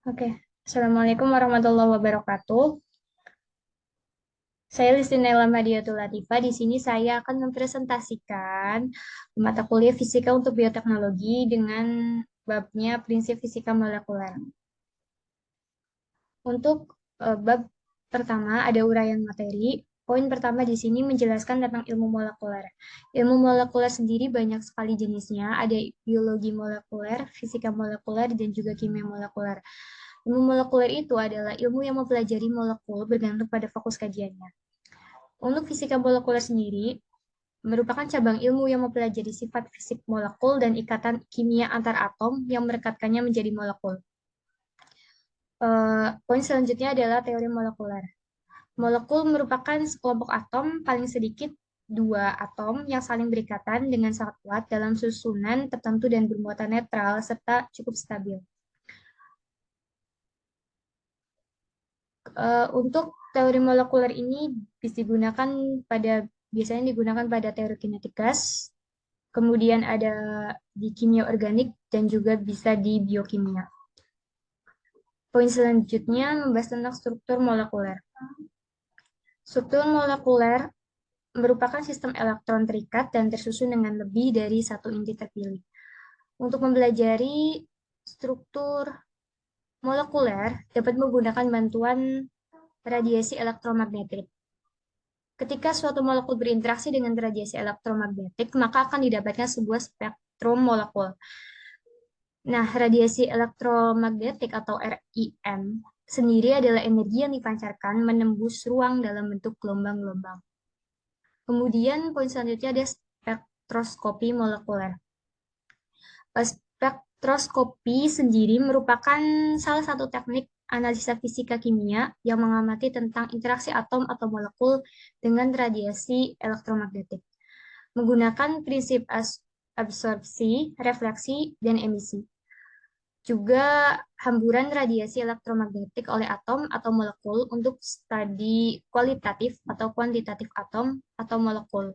Oke, Assalamualaikum warahmatullahi wabarakatuh. Saya Listinela Madiatul Latifah. Di sini saya akan mempresentasikan mata kuliah fisika untuk bioteknologi dengan babnya prinsip fisika molekuler. Untuk bab pertama ada uraian materi. Poin pertama di sini menjelaskan tentang ilmu molekuler. Ilmu molekuler sendiri banyak sekali jenisnya. Ada biologi molekuler, fisika molekuler, dan juga kimia molekuler. Ilmu molekuler itu adalah ilmu yang mempelajari molekul bergantung pada fokus kajiannya. Untuk fisika molekuler sendiri, merupakan cabang ilmu yang mempelajari sifat fisik molekul dan ikatan kimia antar atom yang merekatkannya menjadi molekul. Poin selanjutnya adalah teori molekuler. Molekul merupakan sekelompok atom paling sedikit dua atom yang saling berikatan dengan sangat kuat dalam susunan tertentu dan bermuatan netral serta cukup stabil. Untuk teori molekuler ini bisa digunakan biasanya digunakan pada teori kinetik gas, kemudian ada di kimia organik dan juga bisa di biokimia. Poin selanjutnya membahas tentang struktur molekuler. Struktur molekuler merupakan sistem elektron terikat dan tersusun dengan lebih dari satu inti terpilih. Untuk mempelajari struktur molekuler dapat menggunakan bantuan radiasi elektromagnetik. Ketika suatu molekul berinteraksi dengan radiasi elektromagnetik, maka akan didapatkan sebuah spektrum molekul. Nah, radiasi elektromagnetik atau RIM sendiri adalah energi yang dipancarkan menembus ruang dalam bentuk gelombang-gelombang. Kemudian poin selanjutnya ada spektroskopi molekuler. Spektroskopi sendiri merupakan salah satu teknik analisa fisika kimia yang mengamati tentang interaksi atom atau molekul dengan radiasi elektromagnetik, menggunakan prinsip absorpsi, refleksi, dan emisi. Juga hamburan radiasi elektromagnetik oleh atom atau molekul untuk studi kualitatif atau kuantitatif atom atau molekul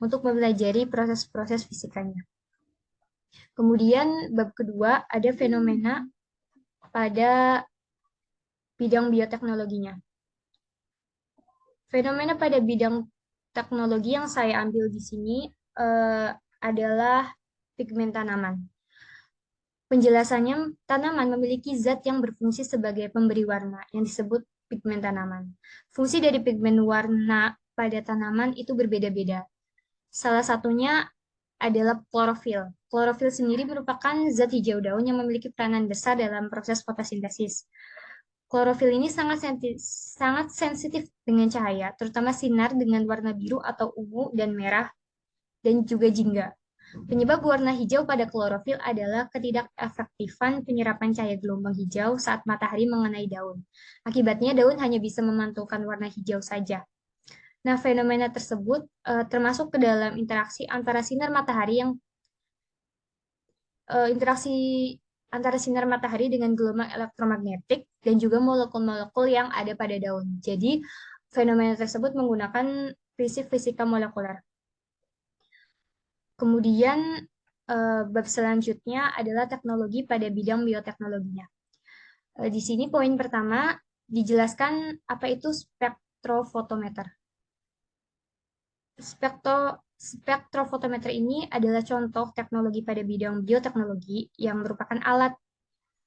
untuk mempelajari proses-proses fisikanya. Kemudian bab kedua ada fenomena pada bidang bioteknologinya. Fenomena pada bidang teknologi yang saya ambil di sini adalah pigmen tanaman. Penjelasannya, tanaman memiliki zat yang berfungsi sebagai pemberi warna yang disebut pigmen tanaman. Fungsi dari pigmen warna pada tanaman itu berbeda-beda. Salah satunya adalah klorofil. Klorofil sendiri merupakan zat hijau daun yang memiliki peranan besar dalam proses fotosintesis. Klorofil ini sangat sensitif dengan cahaya, terutama sinar dengan warna biru atau ungu dan merah, dan juga jingga. Penyebab warna hijau pada klorofil adalah ketidakefektifan penyerapan cahaya gelombang hijau saat matahari mengenai daun. Akibatnya daun hanya bisa memantulkan warna hijau saja. Nah, fenomena tersebut termasuk ke dalam interaksi antara sinar matahari interaksi antara sinar matahari dengan gelombang elektromagnetik dan juga molekul-molekul yang ada pada daun. Jadi, fenomena tersebut menggunakan prinsip fisika molekuler. Kemudian, bab selanjutnya adalah teknologi pada bidang bioteknologinya. Di sini poin pertama dijelaskan apa itu spektrofotometer. Spektrofotometer ini adalah contoh teknologi pada bidang bioteknologi yang merupakan alat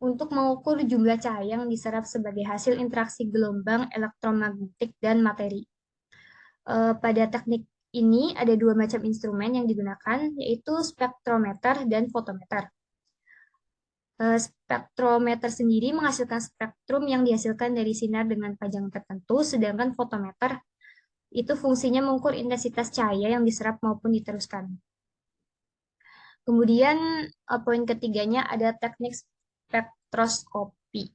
untuk mengukur jumlah cahaya yang diserap sebagai hasil interaksi gelombang elektromagnetik dan materi. Pada teknik ini ada dua macam instrumen yang digunakan, yaitu spektrometer dan fotometer. Spektrometer sendiri menghasilkan spektrum yang dihasilkan dari sinar dengan panjang tertentu, sedangkan fotometer itu fungsinya mengukur intensitas cahaya yang diserap maupun diteruskan. Kemudian poin ketiganya ada teknik spektroskopi.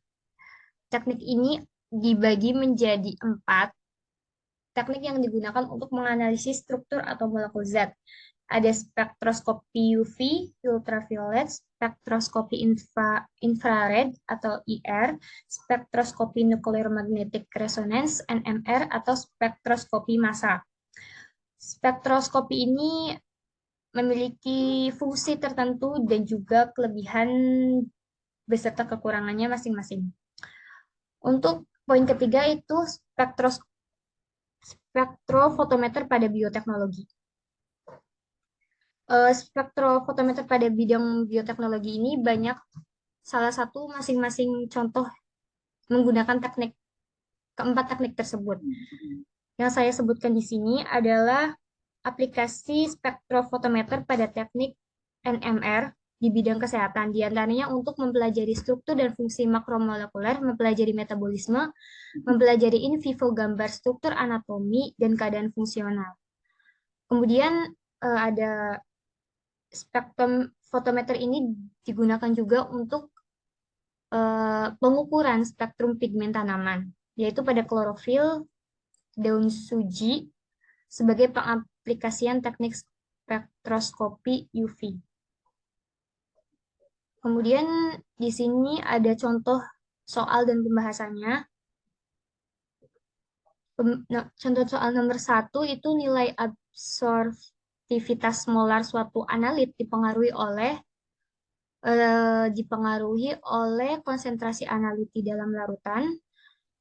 Teknik ini dibagi menjadi 4 teknik yang digunakan untuk menganalisis struktur atau molekul zat. Ada spektroskopi UV, ultraviolet, spektroskopi infrared atau IR, spektroskopi nuclear magnetic resonance NMR atau spektroskopi massa. Spektroskopi ini memiliki fungsi tertentu dan juga kelebihan beserta kekurangannya masing-masing. Untuk poin ketiga itu spektrofotometer pada bioteknologi. Spektrofotometer pada bidang bioteknologi ini banyak, salah satu masing-masing contoh menggunakan keempat teknik tersebut. Yang saya sebutkan di sini adalah aplikasi spektrofotometer pada teknik NMR di bidang kesehatan, di antaranya untuk mempelajari struktur dan fungsi makromolekuler, mempelajari metabolisme, mempelajari in vivo gambar struktur anatomi dan keadaan fungsional. Kemudian ada spektrum fotometer ini digunakan juga untuk pengukuran spektrum pigmen tanaman, yaitu pada klorofil, daun suji, sebagai pengaplikasian teknik spektroskopi UV. Kemudian di sini ada contoh soal dan pembahasannya. Contoh soal nomor 1 itu nilai absorptivitas molar suatu analit dipengaruhi oleh konsentrasi analit di dalam larutan,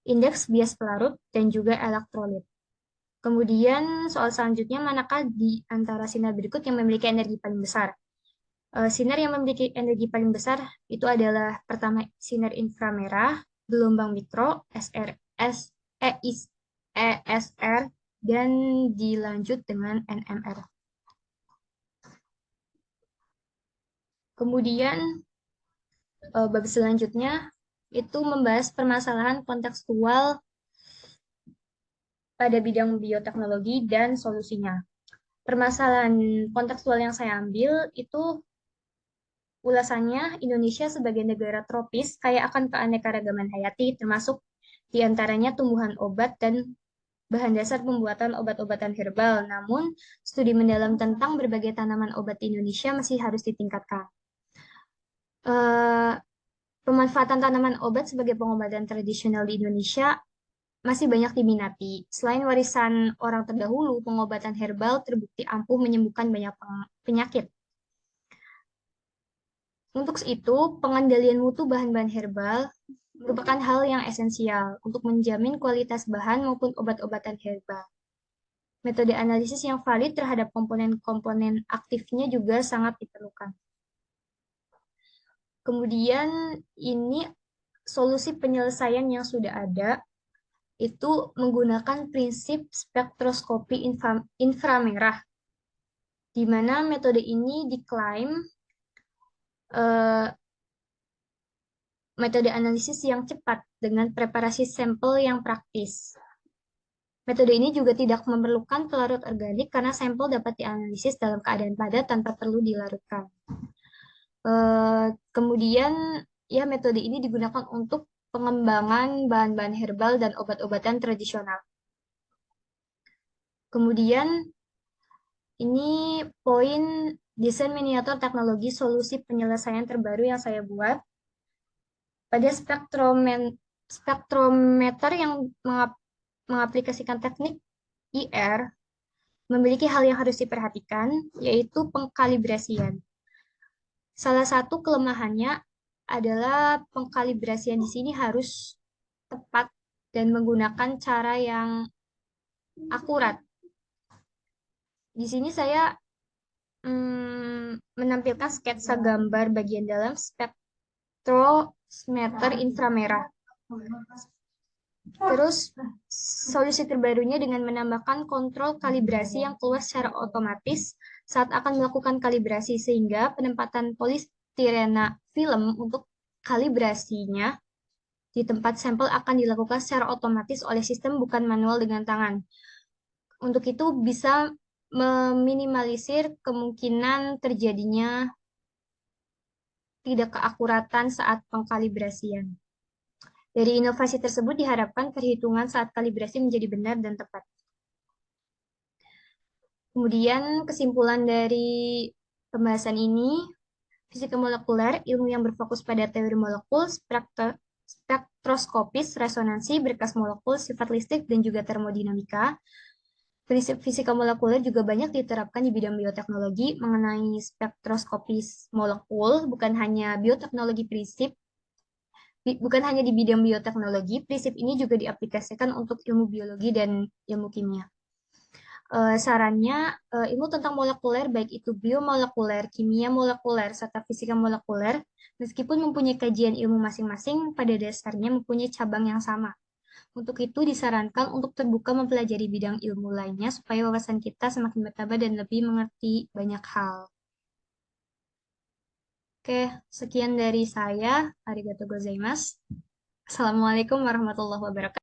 indeks bias pelarut, dan juga elektrolit. Kemudian soal selanjutnya, manakah di antara sinar berikut yang memiliki energi paling besar? Sinar yang memiliki energi paling besar itu adalah pertama sinar inframerah, gelombang mikro, SRS, ESR, dan dilanjut dengan NMR. Kemudian bab selanjutnya itu membahas permasalahan kontekstual pada bidang bioteknologi dan solusinya. Permasalahan kontekstual yang saya ambil itu ulasannya, Indonesia sebagai negara tropis kaya akan keanekaragaman hayati, termasuk diantaranya tumbuhan obat dan bahan dasar pembuatan obat-obatan herbal. Namun, studi mendalam tentang berbagai tanaman obat di Indonesia masih harus ditingkatkan. Pemanfaatan tanaman obat sebagai pengobatan tradisional di Indonesia masih banyak diminati. Selain warisan orang terdahulu, pengobatan herbal terbukti ampuh menyembuhkan banyak penyakit. Untuk itu, pengendalian mutu bahan-bahan herbal merupakan hal yang esensial untuk menjamin kualitas bahan maupun obat-obatan herbal. Metode analisis yang valid terhadap komponen-komponen aktifnya juga sangat diperlukan. Kemudian ini solusi penyelesaian yang sudah ada itu menggunakan prinsip spektroskopi inframerah, di mana metode ini diklaim metode analisis yang cepat dengan preparasi sampel yang praktis. Metode ini juga tidak memerlukan pelarut organik karena sampel dapat dianalisis dalam keadaan padat tanpa perlu dilarutkan. Kemudian, ya metode ini digunakan untuk pengembangan bahan-bahan herbal dan obat-obatan tradisional. Kemudian, ini poin desain miniatur teknologi solusi penyelesaian terbaru yang saya buat. Pada spektrometer yang mengaplikasikan teknik IR, memiliki hal yang harus diperhatikan, yaitu pengkalibrasian. Salah satu kelemahannya adalah pengkalibrasian di sini harus tepat dan menggunakan cara yang akurat. Di sini saya menampilkan sketsa gambar bagian dalam spektrometer inframerah. Terus, solusi terbarunya dengan menambahkan kontrol kalibrasi yang keluar secara otomatis saat akan melakukan kalibrasi, sehingga penempatan polistirena film untuk kalibrasinya di tempat sampel akan dilakukan secara otomatis oleh sistem bukan manual dengan tangan. Untuk itu bisa meminimalisir kemungkinan terjadinya tidak keakuratan saat pengkalibrasian. Dari inovasi tersebut diharapkan perhitungan saat kalibrasi menjadi benar dan tepat. Kemudian kesimpulan dari pembahasan ini, fisika molekuler, ilmu yang berfokus pada teori molekul, spektroskopis, resonansi, berkas molekul, sifat listrik, dan juga termodinamika. Prinsip fisika molekuler juga banyak diterapkan di bidang bioteknologi mengenai spektroskopis molekul, bukan hanya bioteknologi prinsip, bukan hanya di bidang bioteknologi, prinsip ini juga diaplikasikan untuk ilmu biologi dan ilmu kimia. Sarannya, ilmu tentang molekuler, baik itu biomolekuler, kimia molekuler, serta fisika molekuler, meskipun mempunyai kajian ilmu masing-masing, pada dasarnya mempunyai cabang yang sama. Untuk itu, disarankan untuk terbuka mempelajari bidang ilmu lainnya supaya wawasan kita semakin bertambah dan lebih mengerti banyak hal. Oke, sekian dari saya. Arigatou gozaimasu. Assalamualaikum warahmatullahi wabarakatuh.